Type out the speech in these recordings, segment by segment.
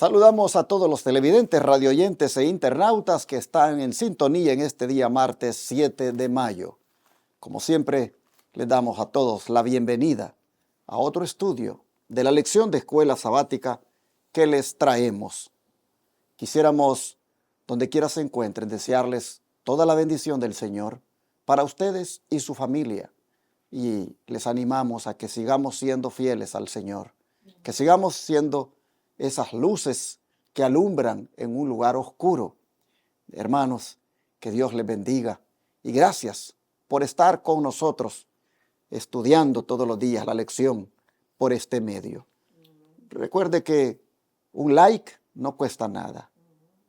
Saludamos a todos los televidentes, radioyentes e internautas que están en sintonía en este día martes 7 de mayo. Como siempre, les damos a todos la bienvenida a otro estudio de la lección de escuela sabática que les traemos. Quisiéramos, donde quiera se encuentren, desearles toda la bendición del Señor para ustedes y su familia. Y les animamos a que sigamos siendo fieles al Señor, que sigamos siendo esas luces que alumbran en un lugar oscuro. Hermanos, que Dios les bendiga y gracias por estar con nosotros estudiando todos los días la lección por este medio. Recuerde que un like no cuesta nada.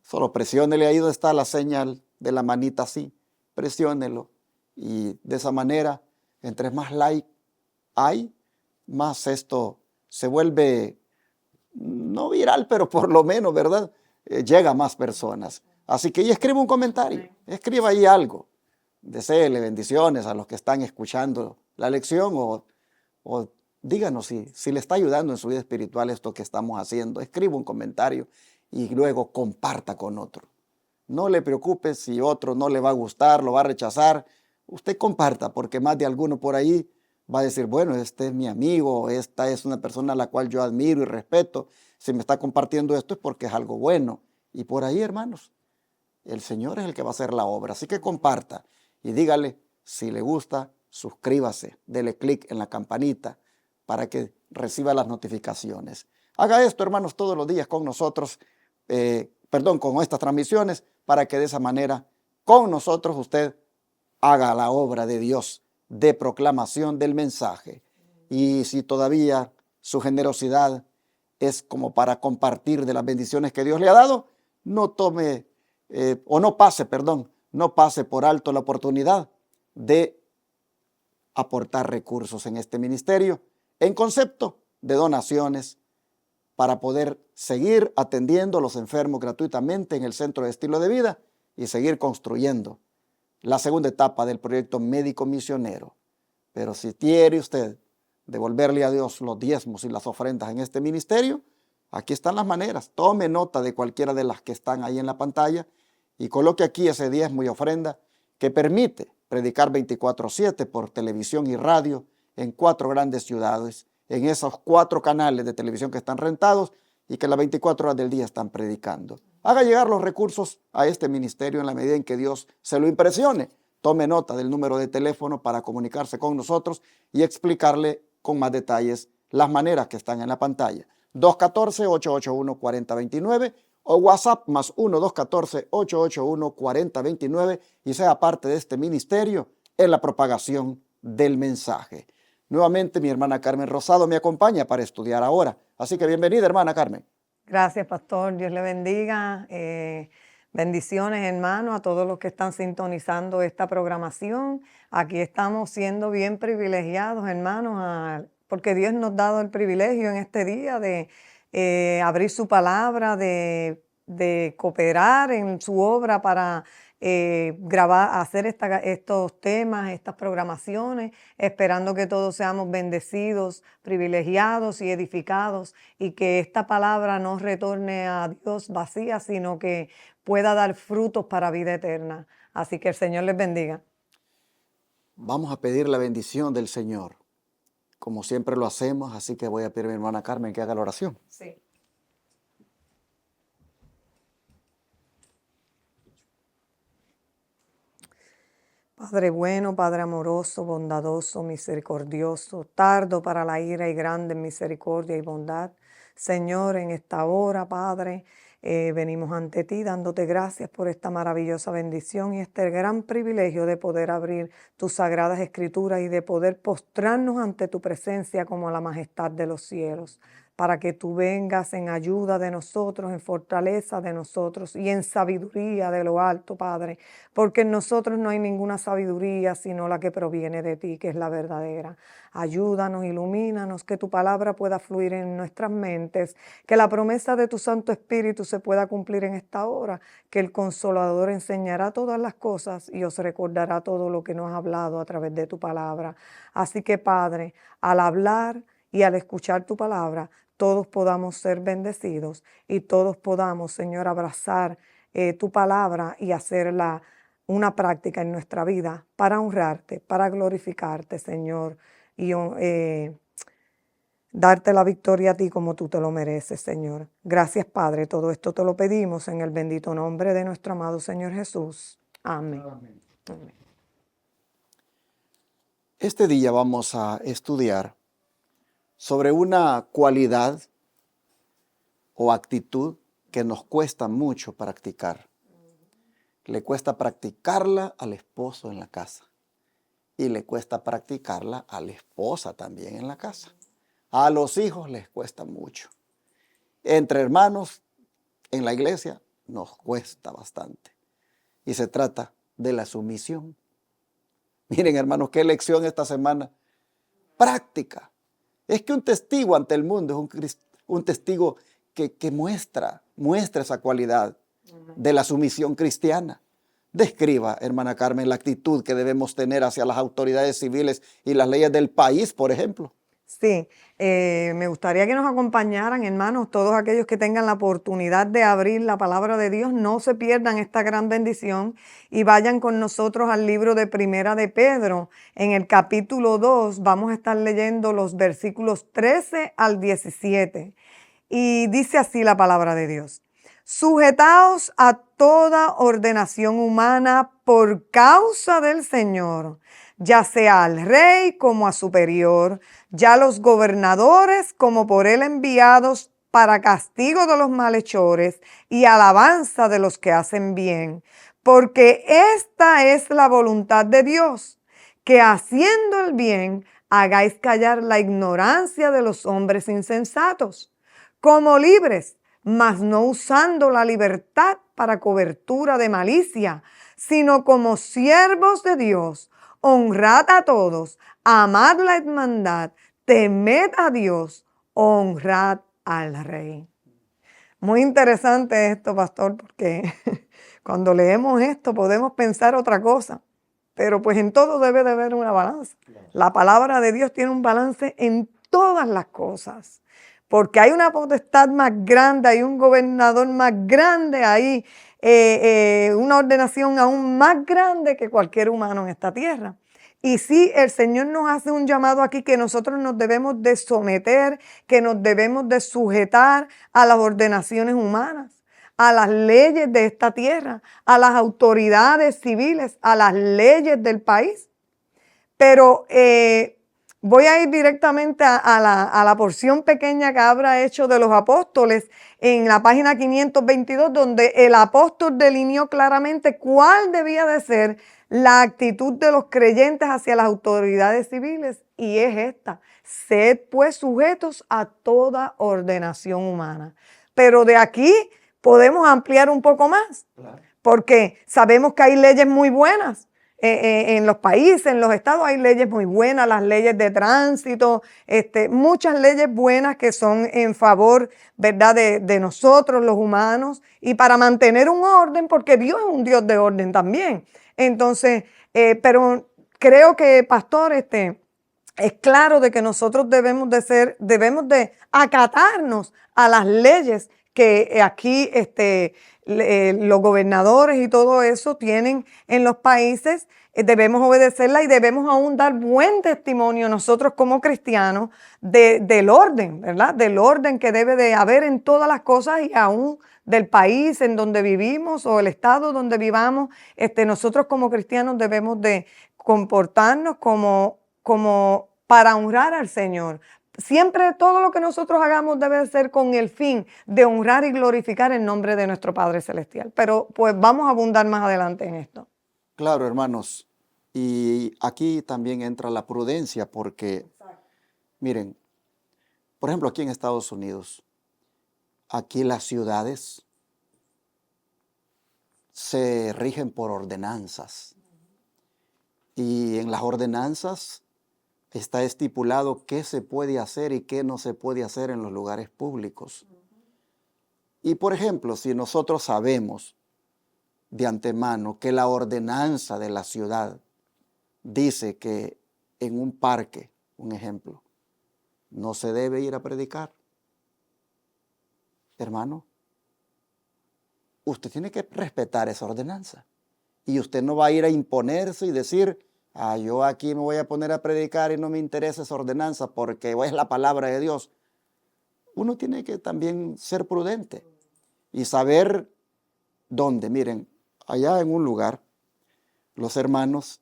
Solo presiónele ahí donde está la señal de la manita así, presiónelo y de esa manera, entre más like hay, más esto se vuelve no viral, pero por lo menos, ¿verdad? Llega a más personas. Así que escriba un comentario, escriba ahí algo. Deséele bendiciones a los que están escuchando la lección o díganos si le está ayudando en su vida espiritual esto que estamos haciendo. Escriba un comentario y luego comparta con otro. No le preocupe si otro no le va a gustar, lo va a rechazar. Usted comparta porque más de alguno por ahí va a decir, bueno, este es mi amigo, esta es una persona a la cual yo admiro y respeto. Si me está compartiendo esto es porque es algo bueno. Y por ahí, hermanos, el Señor es el que va a hacer la obra. Así que comparta y dígale, si le gusta, suscríbase, dele clic en la campanita para que reciba las notificaciones. Haga esto, hermanos, todos los días con nosotros, con estas transmisiones, para que de esa manera, con nosotros, usted haga la obra de Dios de proclamación del mensaje. Y si todavía su generosidad es como para compartir de las bendiciones que Dios le ha dado, no pase por alto la oportunidad de aportar recursos en este ministerio en concepto de donaciones para poder seguir atendiendo a los enfermos gratuitamente en el Centro de Estilo de Vida y seguir construyendo la segunda etapa del proyecto médico misionero. Pero si quiere usted devolverle a Dios los diezmos y las ofrendas en este ministerio, aquí están las maneras. Tome nota de cualquiera de las que están ahí en la pantalla y coloque aquí ese diezmo y ofrenda que permite predicar 24/7 por televisión y radio en 4 grandes ciudades, en esos 4 canales de televisión que están rentados y que las 24 horas del día están predicando. Haga llegar los recursos a este ministerio en la medida en que Dios se lo impresione. Tome nota del número de teléfono para comunicarse con nosotros y explicarle con más detalles las maneras que están en la pantalla. 214-881-4029 o WhatsApp +1 214-881-4029 y sea parte de este ministerio en la propagación del mensaje. Nuevamente mi hermana Carmen Rosado me acompaña para estudiar ahora. Así que bienvenida, hermana Carmen. Gracias, pastor. Dios le bendiga. Bendiciones, hermano, a todos los que están sintonizando esta programación. Aquí estamos siendo bien privilegiados, hermanos, porque Dios nos ha dado el privilegio en este día de abrir su palabra, de cooperar en su obra para grabar, hacer estos temas, estas programaciones, esperando que todos seamos bendecidos, privilegiados y edificados, y que esta palabra no retorne a Dios vacía, sino que pueda dar frutos para vida eterna. Así que el Señor les bendiga. Vamos a pedir la bendición del Señor, como siempre lo hacemos, así que voy a pedir a mi hermana Carmen que haga la oración. Sí. Padre bueno, Padre amoroso, bondadoso, misericordioso, tardo para la ira y grande en misericordia y bondad. Señor, en esta hora, Padre, venimos ante ti dándote gracias por esta maravillosa bendición y este gran privilegio de poder abrir tus sagradas escrituras y de poder postrarnos ante tu presencia como a la majestad de los cielos, para que tú vengas en ayuda de nosotros, en fortaleza de nosotros y en sabiduría de lo alto, Padre, porque en nosotros no hay ninguna sabiduría sino la que proviene de ti, que es la verdadera. Ayúdanos, ilumínanos, que tu palabra pueda fluir en nuestras mentes, que la promesa de tu Santo Espíritu se pueda cumplir en esta hora, que el Consolador enseñará todas las cosas y os recordará todo lo que nos ha hablado a través de tu palabra. Así que, Padre, al hablar y al escuchar tu palabra, todos podamos ser bendecidos y todos podamos, Señor, abrazar tu palabra y hacerla una práctica en nuestra vida para honrarte, para glorificarte, Señor, y darte la victoria a ti como tú te lo mereces, Señor. Gracias, Padre. Todo esto te lo pedimos en el bendito nombre de nuestro amado Señor Jesús. Amén. Amén. Amén. Este día vamos a estudiar sobre una cualidad o actitud que nos cuesta mucho practicar. Le cuesta practicarla al esposo en la casa y le cuesta practicarla a la esposa también en la casa. A los hijos les cuesta mucho. Entre hermanos en la iglesia nos cuesta bastante. Y se trata de la sumisión. Miren, hermanos, qué lección esta semana. Práctica. Es que un testigo ante el mundo es un testigo que muestra esa cualidad de la sumisión cristiana. Describa, hermana Carmen, la actitud que debemos tener hacia las autoridades civiles y las leyes del país, por ejemplo. Sí, me gustaría que nos acompañaran, hermanos, todos aquellos que tengan la oportunidad de abrir la palabra de Dios, no se pierdan esta gran bendición y vayan con nosotros al libro de Primera de Pedro. En el capítulo 2 vamos a estar leyendo los versículos 13 al 17 y dice así la palabra de Dios. Sujetaos a toda ordenación humana por causa del Señor, ya sea al rey como a superior, ya los gobernadores como por él enviados para castigo de los malhechores y alabanza de los que hacen bien, porque esta es la voluntad de Dios, que haciendo el bien hagáis callar la ignorancia de los hombres insensatos, como libres, mas no usando la libertad para cobertura de malicia, sino como siervos de Dios. Honrad a todos, amad la hermandad, temed a Dios, honrad al Rey. Muy interesante esto, pastor, porque cuando leemos esto podemos pensar otra cosa, pero pues en todo debe de haber una balanza. La palabra de Dios tiene un balance en todas las cosas, porque hay una potestad más grande, hay un gobernador más grande, hay una ordenación aún más grande que cualquier humano en esta tierra. Y sí, el Señor nos hace un llamado aquí que nosotros nos debemos de someter, que nos debemos de sujetar a las ordenaciones humanas, a las leyes de esta tierra, a las autoridades civiles, a las leyes del país. Pero voy a ir directamente a la porción pequeña que habrá hecho de los apóstoles en la página 522, donde el apóstol delineó claramente cuál debía de ser la actitud de los creyentes hacia las autoridades civiles, y es esta: sed pues sujetos a toda ordenación humana. Pero de aquí podemos ampliar un poco más, porque sabemos que hay leyes muy buenas. En los países, en los estados hay leyes muy buenas, las leyes de tránsito, muchas leyes buenas que son en favor, ¿verdad?, de nosotros los humanos y para mantener un orden, porque Dios es un Dios de orden también. Entonces, pero creo que, pastor, es claro de que nosotros debemos de acatarnos a las leyes que aquí los gobernadores y todo eso tienen en los países. Debemos obedecerla y debemos aún dar buen testimonio nosotros como cristianos del orden, ¿verdad? Del orden que debe de haber en todas las cosas y aún del país en donde vivimos o el estado donde vivamos. Nosotros como cristianos debemos de comportarnos como para honrar al Señor. Siempre todo lo que nosotros hagamos debe ser con el fin de honrar y glorificar el nombre de nuestro Padre Celestial. Pero pues vamos a abundar más adelante en esto. Claro, hermanos. Y aquí también entra la prudencia porque, miren, por ejemplo, aquí en Estados Unidos, aquí las ciudades se rigen por ordenanzas. Y en las ordenanzas está estipulado qué se puede hacer y qué no se puede hacer en los lugares públicos. Y por ejemplo, si nosotros sabemos de antemano que la ordenanza de la ciudad dice que en un parque, un ejemplo, no se debe ir a predicar, hermano, usted tiene que respetar esa ordenanza. Y usted no va a ir a imponerse y decir, yo aquí me voy a poner a predicar y no me interesa esa ordenanza porque es la palabra de Dios. Uno tiene que también ser prudente y saber dónde. Miren, allá en un lugar, los hermanos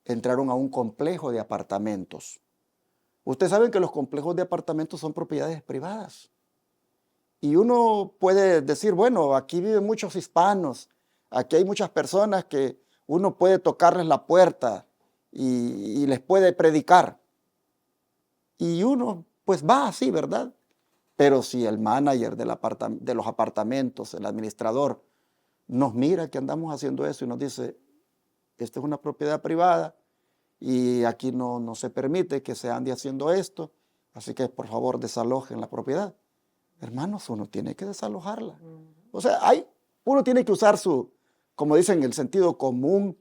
entraron a un complejo de apartamentos. Ustedes saben que los complejos de apartamentos son propiedades privadas. Y uno puede decir, bueno, aquí viven muchos hispanos, aquí hay muchas personas que uno puede tocarles la puerta y les puede predicar. Y uno pues va así, ¿verdad? Pero si el manager de los apartamentos, el administrador, nos mira que andamos haciendo eso y nos dice, esta es una propiedad privada y aquí no se permite que se ande haciendo esto, así que por favor desalojen la propiedad. Hermanos, uno tiene que desalojarla. O sea, uno tiene que usar como dicen, el sentido común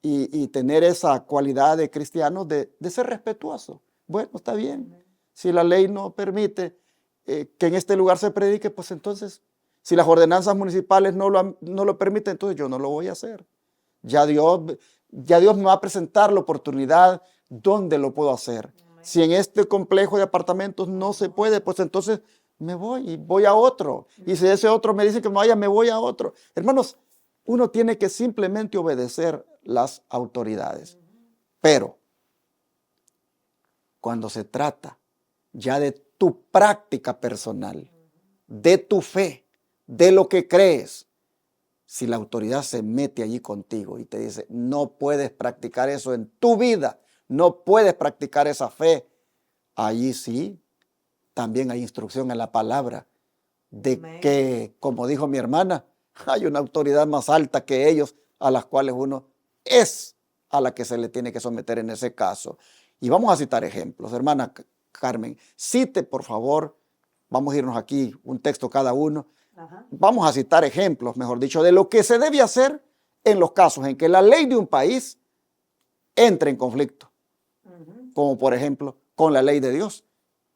y tener esa cualidad de cristiano de ser respetuoso. Bueno, está bien. Si la ley no permite que en este lugar se predique, pues entonces, si las ordenanzas municipales no lo permiten, entonces yo no lo voy a hacer. Ya Dios me va a presentar la oportunidad donde lo puedo hacer. Si en este complejo de apartamentos no se puede, pues entonces me voy y voy a otro. Y si ese otro me dice que me vaya, me voy a otro. Hermanos, uno tiene que simplemente obedecer las autoridades. Pero cuando se trata ya de tu práctica personal, de tu fe, de lo que crees, si la autoridad se mete allí contigo y te dice, no puedes practicar eso en tu vida, no puedes practicar esa fe, allí sí, también hay instrucción en la palabra de que, como dijo mi hermana, hay una autoridad más alta que ellos a las cuales uno es a la que se le tiene que someter en ese caso. Y vamos a citar ejemplos. Hermana Carmen, cite por favor, vamos a irnos aquí un texto cada uno. Ajá. Vamos a citar ejemplos, mejor dicho, de lo que se debe hacer en los casos en que la ley de un país entre en conflicto, como por ejemplo con la ley de Dios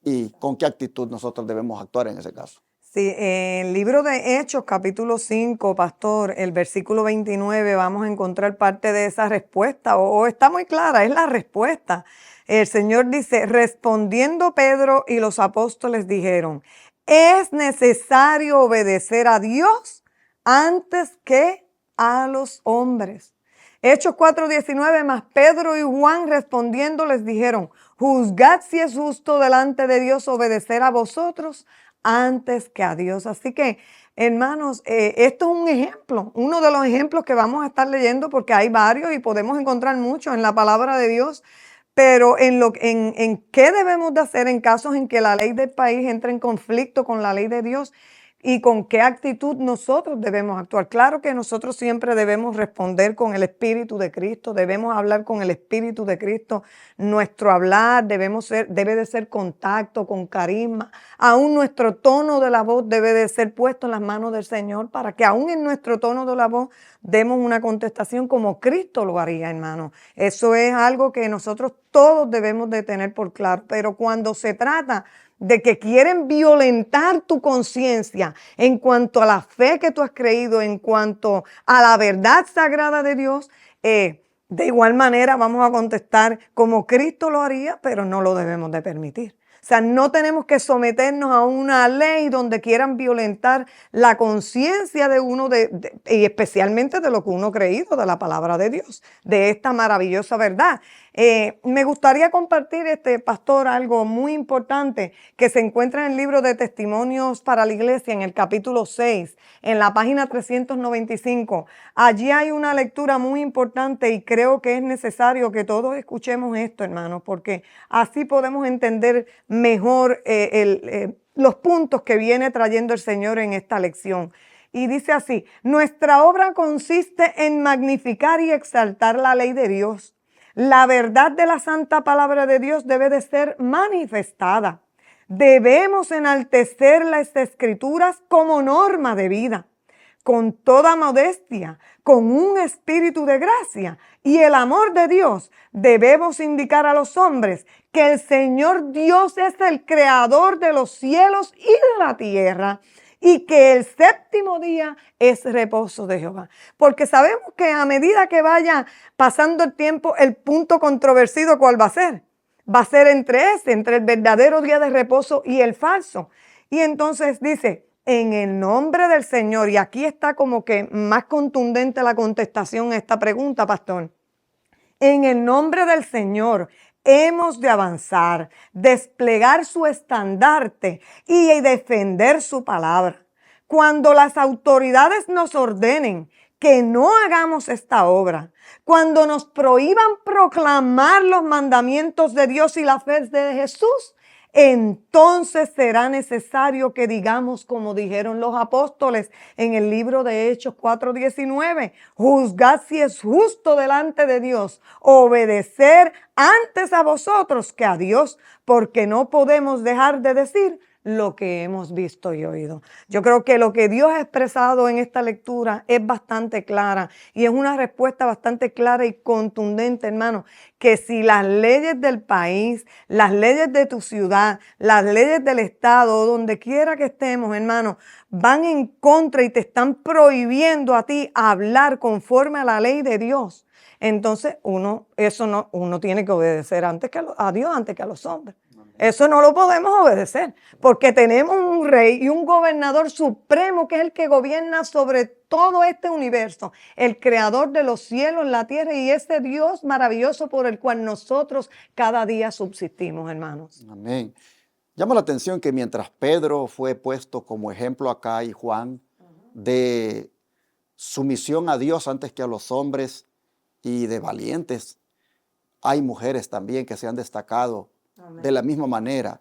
y con qué actitud nosotros debemos actuar en ese caso. Sí, en el libro de Hechos, capítulo 5, pastor, el versículo 29, vamos a encontrar parte de esa respuesta, o está muy clara, es la respuesta. El Señor dice, respondiendo Pedro y los apóstoles dijeron, es necesario obedecer a Dios antes que a los hombres. Hechos 4:19, más Pedro y Juan respondiendo les dijeron, juzgad si es justo delante de Dios obedecer a vosotros antes que a Dios. Así que, hermanos, esto es un ejemplo, uno de los ejemplos que vamos a estar leyendo porque hay varios y podemos encontrar muchos en la palabra de Dios, pero en qué debemos de hacer en casos en que la ley del país entre en conflicto con la ley de Dios y con qué actitud nosotros debemos actuar. Claro que nosotros siempre debemos responder con el Espíritu de Cristo, debemos hablar con el Espíritu de Cristo. Nuestro hablar debe de ser contacto, con carisma. Aún nuestro tono de la voz debe de ser puesto en las manos del Señor para que aún en nuestro tono de la voz demos una contestación como Cristo lo haría, hermano. Eso es algo que nosotros todos debemos de tener por claro. Pero cuando se trata de que quieren violentar tu conciencia en cuanto a la fe que tú has creído, en cuanto a la verdad sagrada de Dios, de igual manera vamos a contestar como Cristo lo haría, pero no lo debemos de permitir. O sea, no tenemos que someternos a una ley donde quieran violentar la conciencia de uno y especialmente de lo que uno ha creído, de la palabra de Dios, de esta maravillosa verdad. Me gustaría compartir, pastor, algo muy importante que se encuentra en el libro de Testimonios para la Iglesia, en el capítulo 6, en la página 395. Allí hay una lectura muy importante y creo que es necesario que todos escuchemos esto, hermanos, porque así podemos entender mejor los puntos que viene trayendo el Señor en esta lección. Y dice así, nuestra obra consiste en magnificar y exaltar la ley de Dios. La verdad de la santa palabra de Dios debe de ser manifestada. Debemos enaltecer las escrituras como norma de vida, con toda modestia, con un espíritu de gracia y el amor de Dios. Debemos indicar a los hombres que el Señor Dios es el creador de los cielos y de la tierra y que el séptimo día es reposo de Jehová. Porque sabemos que a medida que vaya pasando el tiempo, el punto controversido, ¿cuál va a ser? Va a ser entre el verdadero día de reposo y el falso. Y entonces dice, en el nombre del Señor, y aquí está como que más contundente la contestación a esta pregunta, pastor. En el nombre del Señor hemos de avanzar, desplegar su estandarte y defender su palabra. Cuando las autoridades nos ordenen que no hagamos esta obra, cuando nos prohíban proclamar los mandamientos de Dios y la fe de Jesús, entonces será necesario que digamos como dijeron los apóstoles en el libro de Hechos 4:19, juzgad si es justo delante de Dios obedecer antes a vosotros que a Dios, porque no podemos dejar de decir lo que hemos visto y oído. Yo creo que lo que Dios ha expresado en esta lectura es bastante clara y es una respuesta bastante clara y contundente, hermano, que si las leyes del país, las leyes de tu ciudad, las leyes del estado, donde quiera que estemos, hermano, van en contra y te están prohibiendo a ti hablar conforme a la ley de Dios, entonces uno tiene que obedecer a Dios antes que a los hombres. Eso no lo podemos obedecer, porque tenemos un rey y un gobernador supremo que es el que gobierna sobre todo este universo, el creador de los cielos, la tierra y ese Dios maravilloso por el cual nosotros cada día subsistimos, hermanos. Amén. Llama la atención que mientras Pedro fue puesto como ejemplo acá y Juan de sumisión a Dios antes que a los hombres y de valientes, hay mujeres también que se han destacado de la misma manera.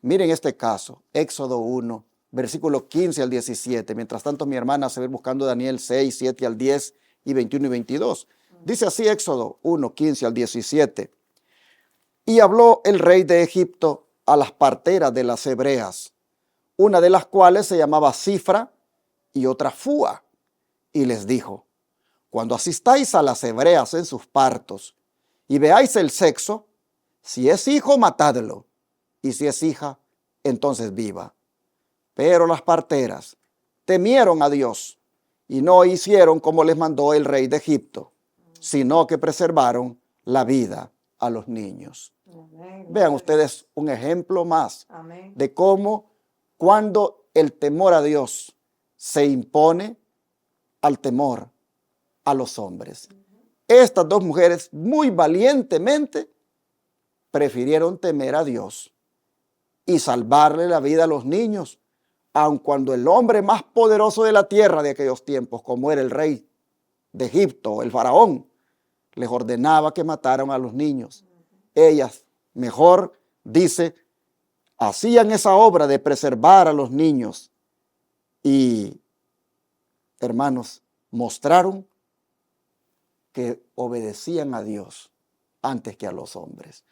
Miren este caso, Éxodo 1, versículo 15 al 17. Mientras tanto, mi hermana se ve buscando Daniel 6, 7 al 10 y 21 y 22. Dice así Éxodo 1, 15 al 17. Y habló el rey de Egipto a las parteras de las hebreas, una de las cuales se llamaba Cifra y otra Fúa, y les dijo, cuando asistáis a las hebreas en sus partos y veáis el sexo, si es hijo, matadlo, y si es hija, entonces viva. Pero las parteras temieron a Dios y no hicieron como les mandó el rey de Egipto, sino que preservaron la vida a los niños. Amén. Vean ustedes un ejemplo más Amén. De cómo cuando el temor a Dios se impone al temor a los hombres. Estas dos mujeres muy valientemente prefirieron temer a Dios y salvarle la vida a los niños, aun cuando el hombre más poderoso de la tierra de aquellos tiempos, como era el rey de Egipto, el faraón, les ordenaba que mataran a los niños. Ellas, mejor, dice, hacían esa obra de preservar a los niños y, hermanos, mostraron que obedecían a Dios antes que a los hombres.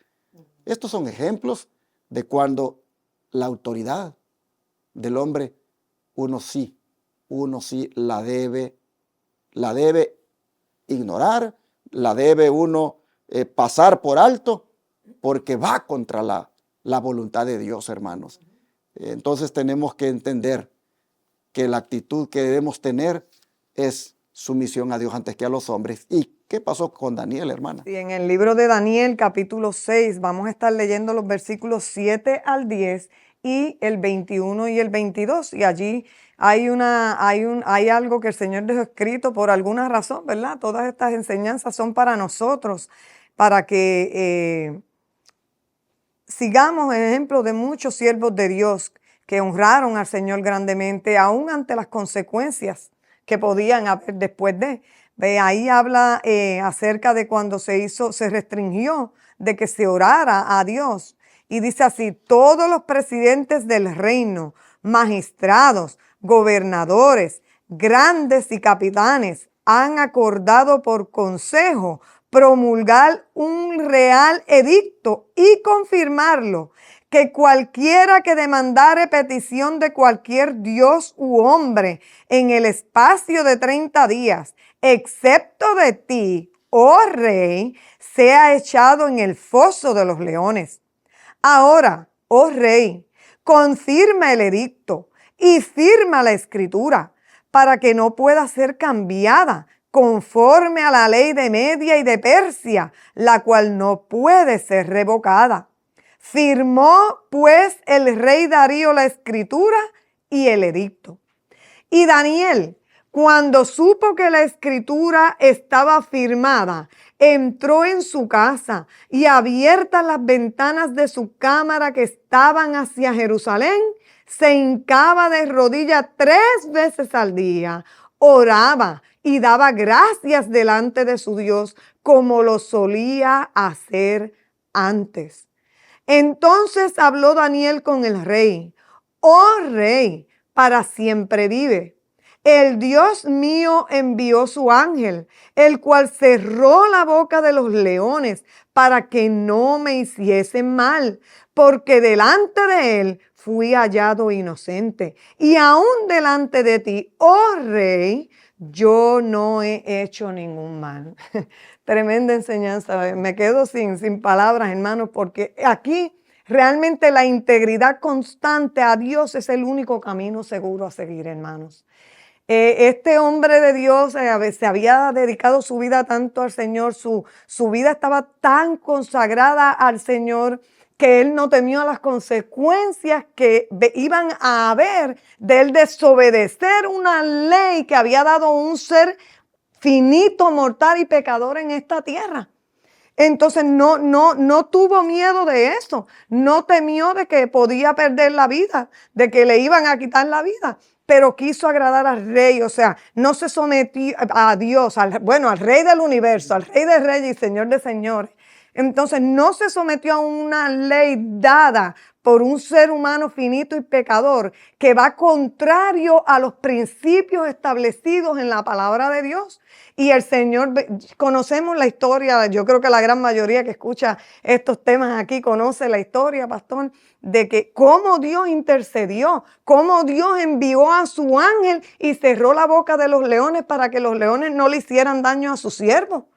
Estos son ejemplos de cuando la autoridad del hombre, uno sí la debe ignorar, la debe uno pasar por alto, porque va contra la voluntad de Dios, hermanos. Entonces tenemos que entender que la actitud que debemos tener es sumisión a Dios antes que a los hombres. ¿Y qué pasó con Daniel, hermana? Sí, en el libro de Daniel, capítulo 6, vamos a estar leyendo los versículos 7 al 10 y el 21 y el 22. Y allí hay algo que el Señor dejó escrito por alguna razón, ¿verdad? Todas estas enseñanzas son para nosotros, para que sigamos el ejemplo de muchos siervos de Dios que honraron al Señor grandemente, aún ante las consecuencias que podían haber después de. Ahí habla acerca de cuando se restringió de que se orara a Dios. Y dice así, todos los presidentes del reino, magistrados, gobernadores, grandes y capitanes han acordado por consejo promulgar un real edicto y confirmarlo, que cualquiera que demandare petición de cualquier dios u hombre en el espacio de 30 días, excepto de ti, oh rey, sea echado en el foso de los leones. Ahora, oh rey, confirma el edicto y firma la escritura para que no pueda ser cambiada conforme a la ley de Media y de Persia, la cual no puede ser revocada. Firmó pues el rey Darío la escritura y el edicto. Y Daniel, cuando supo que la escritura estaba firmada, entró en su casa y abiertas las ventanas de su cámara que estaban hacia Jerusalén, se hincaba de rodillas 3 veces al día, oraba y daba gracias delante de su Dios como lo solía hacer antes. Entonces habló Daniel con el rey: oh rey, para siempre vive. El Dios mío envió su ángel, el cual cerró la boca de los leones para que no me hiciesen mal, porque delante de él fui hallado inocente. Y aún delante de ti, oh rey, yo no he hecho ningún mal. Tremenda enseñanza. Me quedo sin palabras, hermanos, porque aquí realmente la integridad constante a Dios es el único camino seguro a seguir, hermanos. Este hombre de Dios se había dedicado su vida tanto al Señor, su vida estaba tan consagrada al Señor que él no temió las consecuencias que iban a haber de él desobedecer una ley que había dado un ser finito, mortal y pecador en esta tierra. Entonces no tuvo miedo de eso, no temió de que podía perder la vida, de que le iban a quitar la vida, pero quiso agradar al rey, o sea, no se sometió a Dios, al rey del universo, al rey de reyes y señor de señores. Entonces no se sometió a una ley dada por un ser humano finito y pecador que va contrario a los principios establecidos en la palabra de Dios. Y el Señor, conocemos la historia, yo creo que la gran mayoría que escucha estos temas aquí conoce la historia, pastor, de que cómo Dios intercedió, cómo Dios envió a su ángel y cerró la boca de los leones para que los leones no le hicieran daño a su siervo.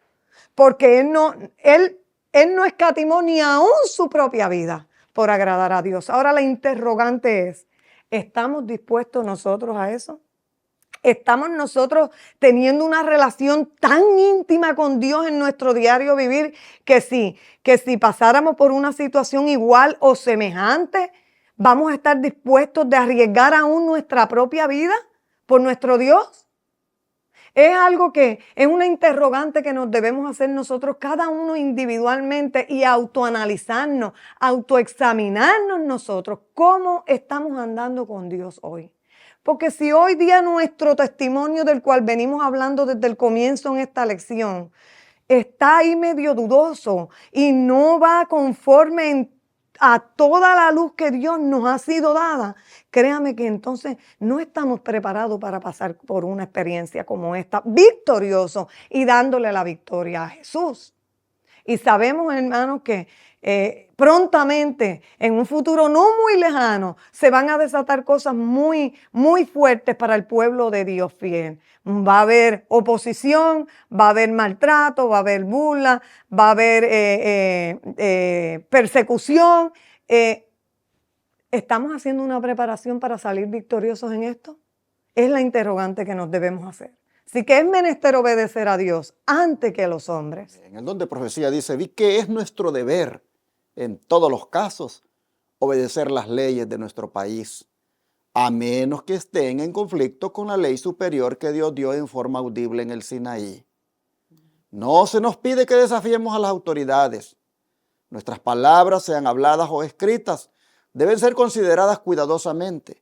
Porque él no escatimó ni aún su propia vida por agradar a Dios. Ahora la interrogante es, ¿estamos dispuestos nosotros a eso? ¿Estamos nosotros teniendo una relación tan íntima con Dios en nuestro diario vivir que si pasáramos por una situación igual o semejante, vamos a estar dispuestos de arriesgar aún nuestra propia vida por nuestro Dios? Es algo que es una interrogante que nos debemos hacer nosotros cada uno individualmente y autoanalizarnos, autoexaminarnos nosotros cómo estamos andando con Dios hoy. Porque si hoy día nuestro testimonio del cual venimos hablando desde el comienzo en esta lección está ahí medio dudoso y no va conforme a toda la luz que Dios nos ha sido dada, créame que entonces no estamos preparados para pasar por una experiencia como esta, victorioso y dándole la victoria a Jesús. Y sabemos, hermanos, que prontamente, en un futuro no muy lejano, se van a desatar cosas muy, muy fuertes para el pueblo de Dios fiel. Va a haber oposición, va a haber maltrato, va a haber burla, va a haber persecución. ¿Estamos haciendo una preparación para salir victoriosos en esto? Es la interrogante que nos debemos hacer. Así que es menester obedecer a Dios antes que a los hombres. En el don de profecía dice, vi que es nuestro deber en todos los casos obedecer las leyes de nuestro país, a menos que estén en conflicto con la ley superior que Dios dio en forma audible en el Sinaí. No se nos pide que desafiemos a las autoridades. Nuestras palabras, sean habladas o escritas, deben ser consideradas cuidadosamente,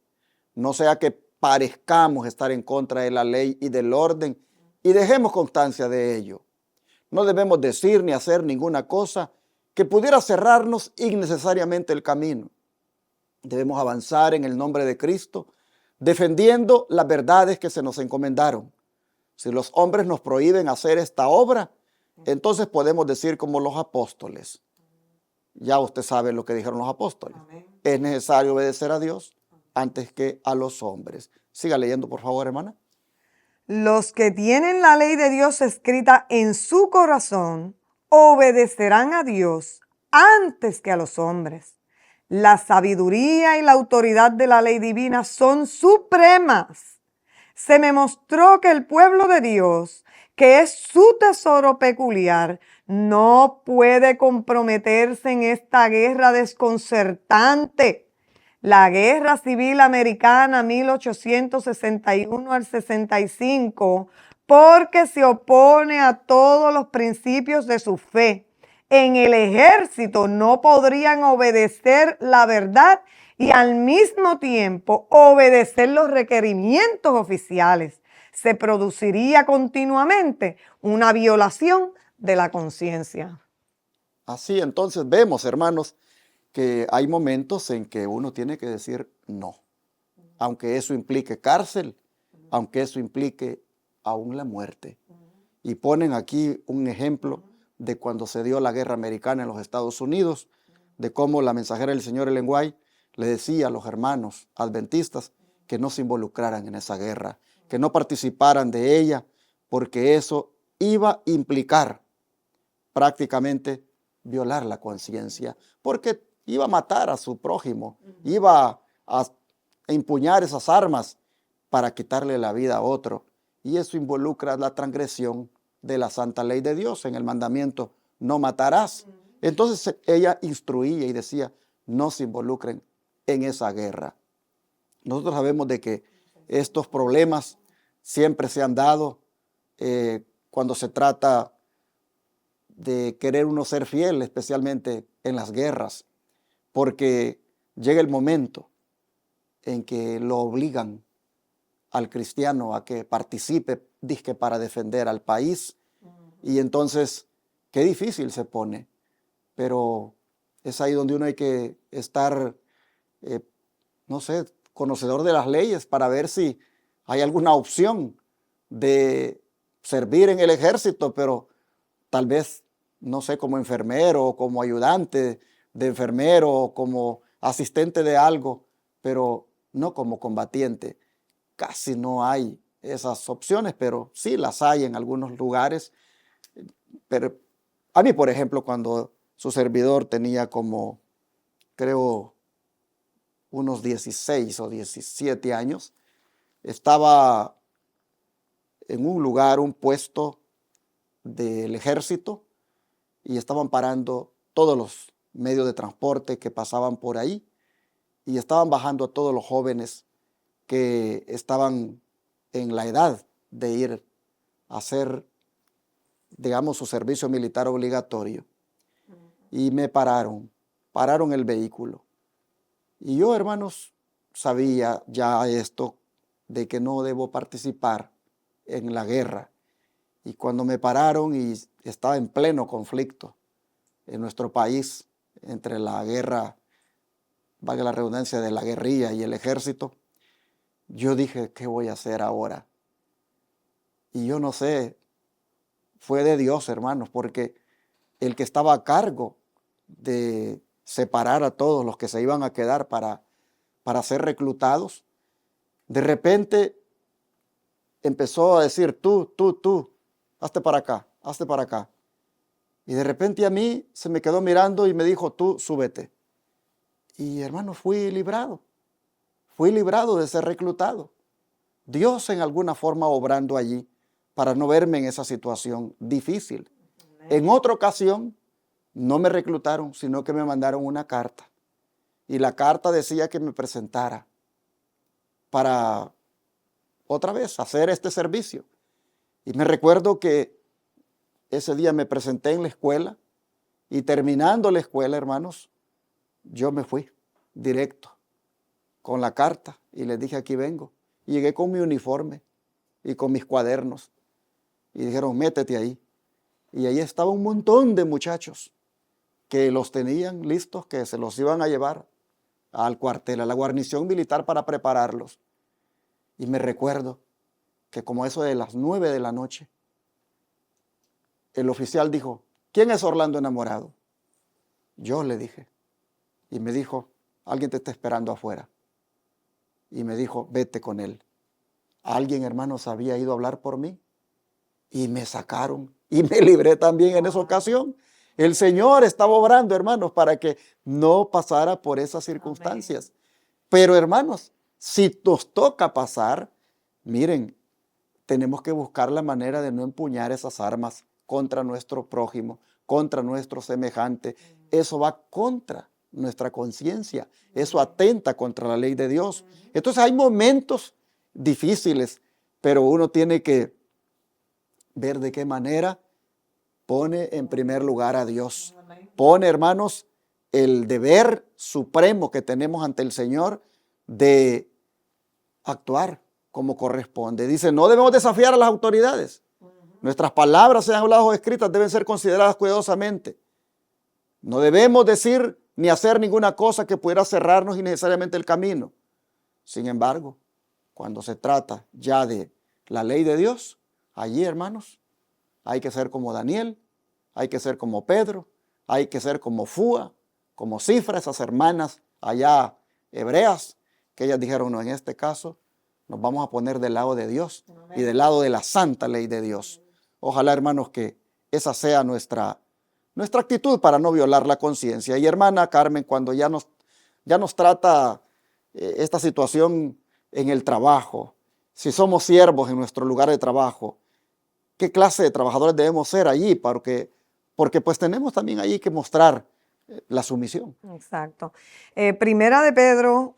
no sea que parezcamos estar en contra de la ley y del orden y dejemos constancia de ello. No debemos decir ni hacer ninguna cosa que pudiera cerrarnos innecesariamente el camino. Debemos avanzar en el nombre de Cristo, defendiendo las verdades que se nos encomendaron. Si los hombres nos prohíben hacer esta obra, entonces podemos decir como los apóstoles. Ya usted sabe lo que dijeron los apóstoles. Amén. Es necesario obedecer a Dios antes que a los hombres. Siga leyendo, por favor, hermana. Los que tienen la ley de Dios escrita en su corazón obedecerán a Dios antes que a los hombres. La sabiduría y la autoridad de la ley divina son supremas. Se me mostró que el pueblo de Dios, que es su tesoro peculiar, no puede comprometerse en esta guerra desconcertante. La Guerra Civil Americana 1861 al 65, porque se opone a todos los principios de su fe. En el ejército no podrían obedecer la verdad y al mismo tiempo obedecer los requerimientos oficiales. Se produciría continuamente una violación de la conciencia. Así entonces vemos, hermanos, que hay momentos en que uno tiene que decir no, aunque eso implique cárcel, aunque eso implique aún la muerte. Y ponen aquí un ejemplo de cuando se dio la guerra americana en los Estados Unidos, de cómo la mensajera del Señor Ellen White le decía a los hermanos adventistas que no se involucraran en esa guerra, que no participaran de ella, porque eso iba a implicar prácticamente violar la conciencia, porque iba a matar a su prójimo, iba a empuñar esas armas para quitarle la vida a otro. Y eso involucra la transgresión de la santa ley de Dios en el mandamiento, no matarás. Entonces ella instruía y decía, no se involucren en esa guerra. Nosotros sabemos de que estos problemas siempre se han dado cuando se trata de querer uno ser fiel, especialmente en las guerras, porque llega el momento en que lo obligan al cristiano a que participe, dizque para defender al país, y entonces qué difícil se pone, pero es ahí donde uno hay que estar, no sé, conocedor de las leyes para ver si hay alguna opción de servir en el ejército, pero tal vez, no sé, como enfermero o como ayudante de enfermero o como asistente de algo, pero no como combatiente. Casi no hay esas opciones, pero sí las hay en algunos lugares. Pero a mí, por ejemplo, cuando su servidor tenía como, creo, unos 16 o 17 años, estaba en un lugar, un puesto del ejército, y estaban parando todos los medios de transporte que pasaban por ahí, y estaban bajando a todos los jóvenes que estaban en la edad de ir a hacer, digamos, su servicio militar obligatorio. Y me pararon el vehículo. Y yo, hermanos, sabía ya esto de que no debo participar en la guerra. Y cuando me pararon y estaba en pleno conflicto en nuestro país entre la guerra, valga la redundancia, de la guerrilla y el ejército, yo dije, ¿qué voy a hacer ahora? Y yo no sé, fue de Dios, hermanos, porque el que estaba a cargo de separar a todos los que se iban a quedar para ser reclutados, de repente empezó a decir, tú, hazte para acá, hazte para acá. Y de repente a mí se me quedó mirando y me dijo, tú súbete. Y hermano, fui librado de ser reclutado. Dios en alguna forma obrando allí para no verme en esa situación difícil. En otra ocasión no me reclutaron, sino que me mandaron una carta. Y la carta decía que me presentara para otra vez hacer este servicio. Y me recuerdo que ese día me presenté en la escuela y terminando la escuela, hermanos, yo me fui directo con la carta y les dije, aquí vengo. Y llegué con mi uniforme y con mis cuadernos y dijeron, métete ahí. Y ahí estaba un montón de muchachos que los tenían listos, que se los iban a llevar al cuartel, a la guarnición militar para prepararlos. Y me recuerdo que como eso de las 9 de la noche, el oficial dijo, ¿quién es Orlando Enamorado? Yo le dije. Y me dijo, alguien te está esperando afuera. Y me dijo, vete con él. Alguien, hermanos, había ido a hablar por mí y me sacaron y me libré también en esa ocasión. El Señor estaba obrando, hermanos, para que no pasara por esas circunstancias. Pero, hermanos, si nos toca pasar, miren, tenemos que buscar la manera de no empuñar esas armas contra nuestro prójimo, contra nuestro semejante. Eso va contra nuestra conciencia. Eso atenta contra la ley de Dios. Entonces hay momentos difíciles, pero uno tiene que ver de qué manera pone en primer lugar a Dios. Pone, hermanos, el deber supremo que tenemos ante el Señor de actuar como corresponde. Dice, no debemos desafiar a las autoridades. Nuestras palabras, sean habladas o escritas, deben ser consideradas cuidadosamente. No debemos decir ni hacer ninguna cosa que pudiera cerrarnos innecesariamente el camino. Sin embargo, cuando se trata ya de la ley de Dios, allí, hermanos, hay que ser como Daniel, hay que ser como Pedro, hay que ser como Fúa, como Cifra, esas hermanas allá hebreas, que ellas dijeron, no, en este caso nos vamos a poner del lado de Dios y del lado de la santa ley de Dios. Ojalá, hermanos, que esa sea nuestra actitud para no violar la conciencia. Y hermana Carmen, cuando ya nos trata esta situación en el trabajo, si somos siervos en nuestro lugar de trabajo, ¿qué clase de trabajadores debemos ser allí? Porque pues tenemos también allí que mostrar la sumisión. Exacto. Primera de Pedro,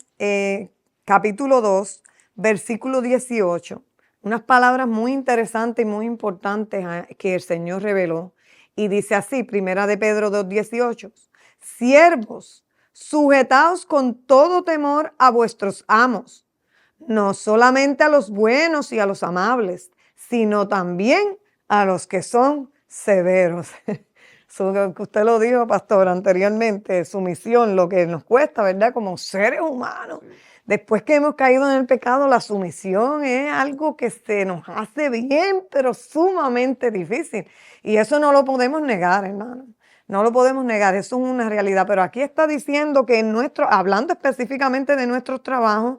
capítulo 2, versículo 18. Unas palabras muy interesantes y muy importantes que el Señor reveló. Y dice así, Primera de Pedro 2, 18. Siervos, sujetaos con todo temor a vuestros amos, no solamente a los buenos y a los amables, sino también a los que son severos. Que usted lo dijo, pastor, anteriormente, sumisión, lo que nos cuesta, ¿verdad? Como seres humanos. Después que hemos caído en el pecado, la sumisión es algo que se nos hace bien, pero sumamente difícil. Y eso no lo podemos negar, hermano. No lo podemos negar, eso es una realidad. Pero aquí está diciendo que hablando específicamente de nuestros trabajos,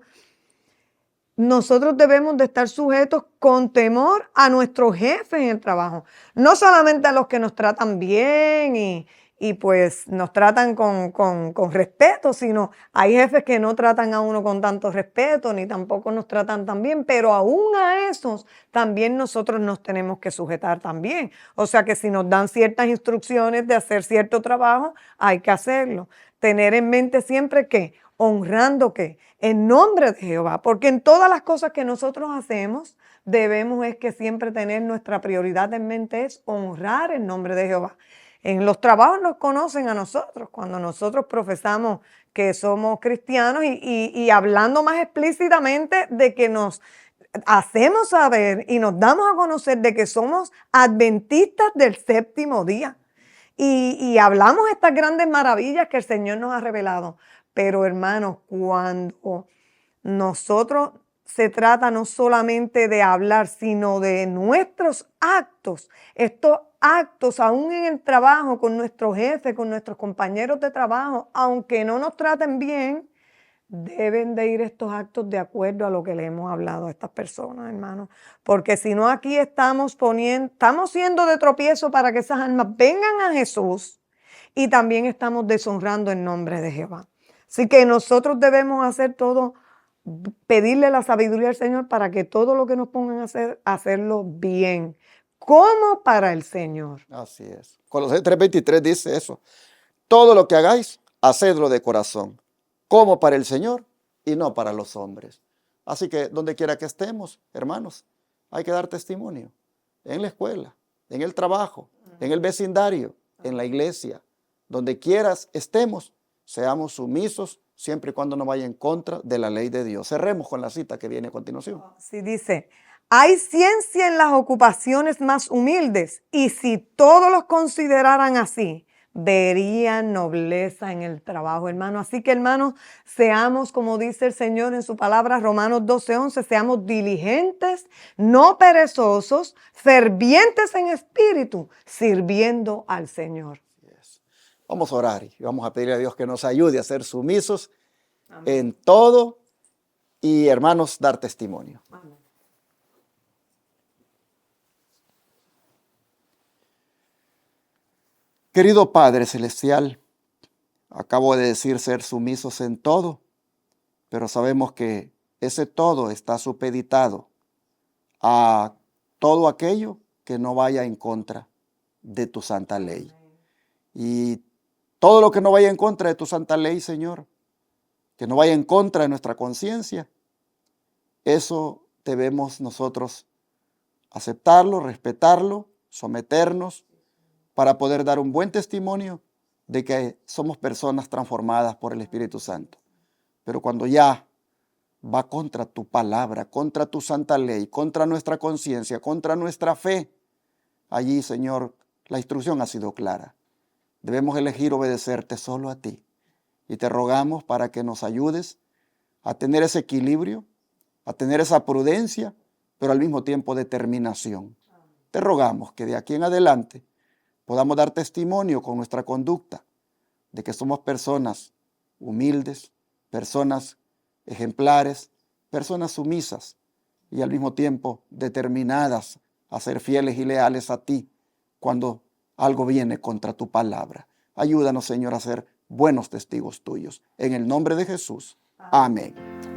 nosotros debemos de estar sujetos con temor a nuestros jefes en el trabajo. No solamente a los que nos tratan bien y pues nos tratan con respeto, sino hay jefes que no tratan a uno con tanto respeto, ni tampoco nos tratan tan bien, pero aún a esos también nosotros nos tenemos que sujetar también. O sea que si nos dan ciertas instrucciones de hacer cierto trabajo, hay que hacerlo. Tener en mente siempre que honrando que en nombre de Jehová, porque en todas las cosas que nosotros hacemos debemos es que siempre tener nuestra prioridad en mente es honrar el nombre de Jehová. En los trabajos nos conocen a nosotros cuando nosotros profesamos que somos cristianos y hablando más explícitamente de que nos hacemos saber y nos damos a conocer de que somos adventistas del séptimo día. Y hablamos estas grandes maravillas que el Señor nos ha revelado. Pero hermanos, cuando nosotros se trata no solamente de hablar, sino de nuestros actos, estos actos aún en el trabajo, con nuestro jefe, con nuestros compañeros de trabajo, aunque no nos traten bien, deben de ir estos actos de acuerdo a lo que le hemos hablado a estas personas, hermanos. Porque si no, aquí estamos siendo de tropiezo para que esas almas vengan a Jesús y también estamos deshonrando el nombre de Jehová. Así que nosotros debemos hacer todo, pedirle la sabiduría al Señor para que todo lo que nos pongan a hacer, hacerlo bien, como para el Señor. Así es. Colosenses 3:23 dice eso. Todo lo que hagáis, hacedlo de corazón, como para el Señor y no para los hombres. Así que donde quiera que estemos, hermanos, hay que dar testimonio. En la escuela, en el trabajo, en el vecindario, en la iglesia. Donde quieras estemos, seamos sumisos siempre y cuando no vaya en contra de la ley de Dios. Cerremos con la cita que viene a continuación. Sí, dice, hay ciencia en las ocupaciones más humildes y si todos los consideraran así, verían nobleza en el trabajo, hermano. Así que, hermanos, seamos, como dice el Señor en su palabra, Romanos 12:11, seamos diligentes, no perezosos, fervientes en espíritu, sirviendo al Señor. Vamos a orar y vamos a pedirle a Dios que nos ayude a ser sumisos en todo y, hermanos, dar testimonio. Amén. Querido Padre Celestial, acabo de decir ser sumisos en todo, pero sabemos que ese todo está supeditado a todo aquello que no vaya en contra de tu santa ley. Y todo lo que no vaya en contra de tu santa ley, Señor, que no vaya en contra de nuestra conciencia, eso debemos nosotros aceptarlo, respetarlo, someternos para poder dar un buen testimonio de que somos personas transformadas por el Espíritu Santo. Pero cuando ya va contra tu palabra, contra tu santa ley, contra nuestra conciencia, contra nuestra fe, allí, Señor, la instrucción ha sido clara. Debemos elegir obedecerte solo a ti. Y te rogamos para que nos ayudes a tener ese equilibrio, a tener esa prudencia, pero al mismo tiempo determinación. Te rogamos que de aquí en adelante podamos dar testimonio con nuestra conducta de que somos personas humildes, personas ejemplares, personas sumisas y al mismo tiempo determinadas a ser fieles y leales a ti cuando algo viene contra tu palabra. Ayúdanos, Señor, a ser buenos testigos tuyos. En el nombre de Jesús. Amén.